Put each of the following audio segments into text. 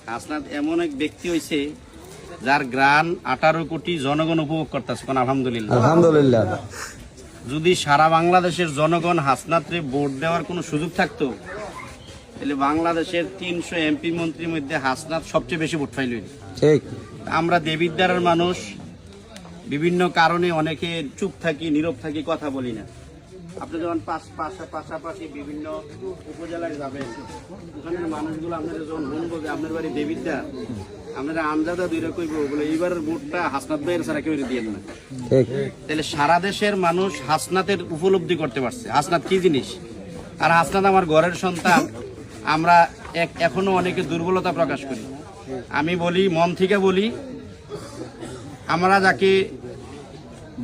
হাসনাত এমন এক ব্যক্তি হইছে যার গ্রান 18 কোটি জনগণ উপভোগ করতেছে। আলহামদুলিল্লাহ, আলহামদুলিল্লাহ। যদি সারা বাংলাদেশের জনগণ হাসনাতরে ভোট দেওয়ার কোনো সুযোগ থাকতো তাহলে বাংলাদেশের 300 এমপি মন্ত্রীর মধ্যে হাসনাত সবচেয়ে বেশি ভোট পাইল। ঠিক। আমরা দেবিদ্বারের মানুষ বিভিন্ন কারণে অনেকে চুপ থাকি, নীরব থাকি, কথা বলি না। আপনি যখন পাশাপাশি বিভিন্ন উপজেলায় যাবেন, ওখানের মানুষগুলো আপনারা যখন শুনবো যে আপনার বাড়ি দেবিদ্বার, আপনারা আমজাদা দুইটা কইব বলে এইবারের ভোটটা হাসনাত ভাইয়ের ছাড়া কেউ দিয়েন না। তাহলে সারা দেশের মানুষ হাসনাতের উপলব্ধি করতে পারছে হাসনাত কি জিনিস। আর হাসনাত আমার ঘরের সন্তান। আমরা এখনো অনেকে দুর্বলতা প্রকাশ করি। আমি বলি, মন থেকে বলি, আমরা যাকে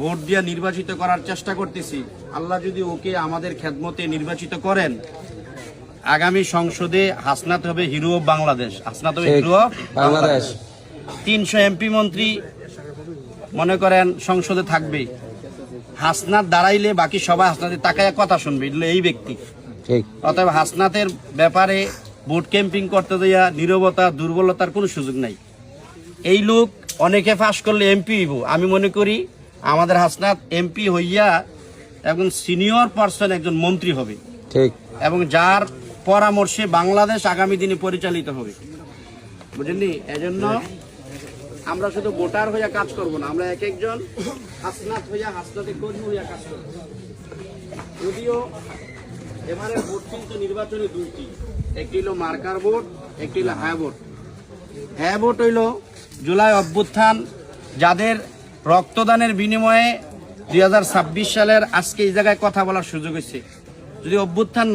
ভোট দিয়ে নির্বাচিত করার চেষ্টা করতেছি, আল্লাহ যদি ওকে আমাদের খেদমতে নির্বাচিত করেন, আগামী সংসদে হাসনাত হবে হিরো অফ বাংলাদেশ। হাসনাত হবে হিরো অফ বাংলাদেশ। 300 এমপি মন্ত্রী মনে করেন সংসদে থাকবে, হাসনাত দাঁড়াইলে বাকি সবাই হাসনাতের তাকায় কথা শুনবে, এই ব্যক্তি। অতএব হাসনাতের ব্যাপারে ভোট ক্যাম্পিং করতে দেয়া নীরবতা, দুর্বলতার কোনো সুযোগ নাই। এই লোক অনেকে ফাঁস করলে এমপি হইব। আমি মনে করি আমাদের হাসনাত এমপি হইয়া একজন সিনিয়র পার্সন, একজন মন্ত্রী হবে, ঠিক, এবং যার পরামর্শে বাংলাদেশ আগামী দিনে পরিচালিত হবে। বুঝলেন? এজন্য আমরা শুধু ভোটার হইয়া কাজ করব না, আমরা এক একজন হাসনাত হইয়া, হাসনাতের কর্মী হইয়া কাজ করব। যদিও এবারের ভোট কিন্তু নির্বাচনে দুইটি, একটি হলো মার্কার ভোট, একটি হলো হ্যাঁ ভোট। হ্যাঁ ভোট হইল জুলাই অভ্যুত্থান, যাদের রক্তদানের বিনিময়ে 2026 সালের আজকে এই জায়গায় কথা বলার সুযোগ হয়েছে। যদি অভ্যুত্থান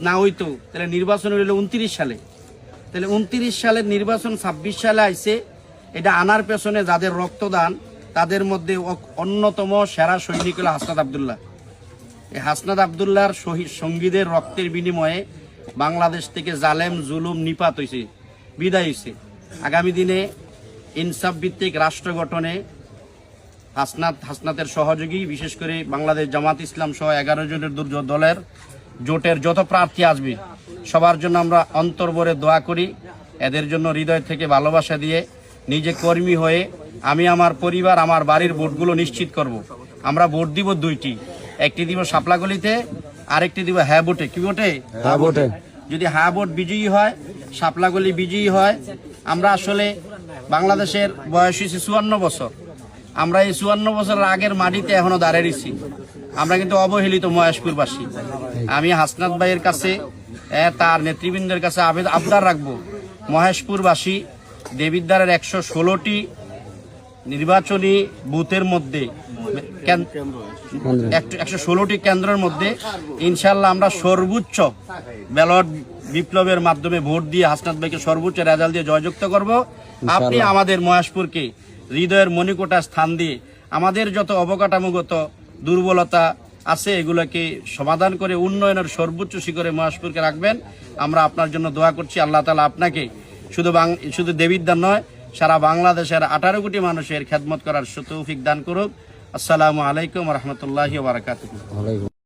না হইতো তাহলে নির্বাচন হইল 29 সালে। তাহলে 29 সালের নির্বাচন 26 সালে আইছে। এটা আনার পেছনে যাদের রক্তদান, তাদের মধ্যে অন্যতম সেরা সৈনিক হল হাসনাত আব্দুল্লাহ। এই হাসনাত আব্দুল্লাহর শহীদ সঙ্গীদের রক্তের বিনিময়ে বাংলাদেশ থেকে জালেম, জুলুম, নিপাত হয়েছে, বিদায় হয়েছে। আগামী দিনে ইনসাফ ভিত্তিক রাষ্ট্র গঠনে হাসনাতের সহযোগী, বিশেষ করে বাংলাদেশ জামাত ইসলাম সহ 11 জনের দলের জোটের যত প্রার্থী আসবে সবার জন্য আমরা অন্তর্ভরে দোয়া করি। এদের জন্য হৃদয় থেকে ভালোবাসা দিয়ে নিজে কর্মী হয়ে আমি আমার পরিবার, আমার বাড়ির ভোটগুলো নিশ্চিত করব। আমরা ভোট দিব দুইটি, একটি দিব শাপলাগলিতে, আরেকটি দিব হ্যাঁ ভোটে। কি ভোটে? হ্যাঁ ভোটে। যদি হ্যাঁ ভোট বিজয়ী হয়, শাপলাগলি বিজয়ী হয়, আমরা আসলে বাংলাদেশের বয়স হয়েছে 54 বছর। আমরা এই 54 বছরের আগের মাটিতে এখনো দাঁড়িয়ে রয়েছি। আমরা কিন্তু অবহেলিত মহেশপুরবাসী। আমি হাসনাত ভাইয়ের কাছে, তার নেতৃবৃন্দের কাছে আবদার রাখবো, মহেশপুরবাসী দেবিদ্বারের 116টি নির্বাচনী বুথের মধ্যে, 116টি কেন্দ্রের মধ্যে ইনশাল্লাহ আমরা সর্বোচ্চ ব্যালট বিপ্লবের মাধ্যমে ভোট দিয়ে হাসনাত ভাইকে সর্বোচ্চ রেজাল্ট দিয়ে জয়যুক্ত করব। আপনি আমাদের মহেশপুরকে হৃদয়ের মণিকোটা স্থান দিয়ে আমাদের যত অবকাঠামোগত দুর্বলতা আছে এগুলোকে সমাধান করে উন্নয়নের সর্বোচ্চ শিখরে মহেশপুরকে রাখবেন। আমরা আপনার জন্য দোয়া করছি। আল্লাহ তাআলা আপনাকে শুধু দেবিদ্বার নয়, সারা বাংলাদেশের 18 কোটি মানুষের খেদমত করার তৌফিক দান করুক। আসসালামু আলাইকুম ওয়া রাহমাতুল্লাহি ওয়া বারাকাতুহু।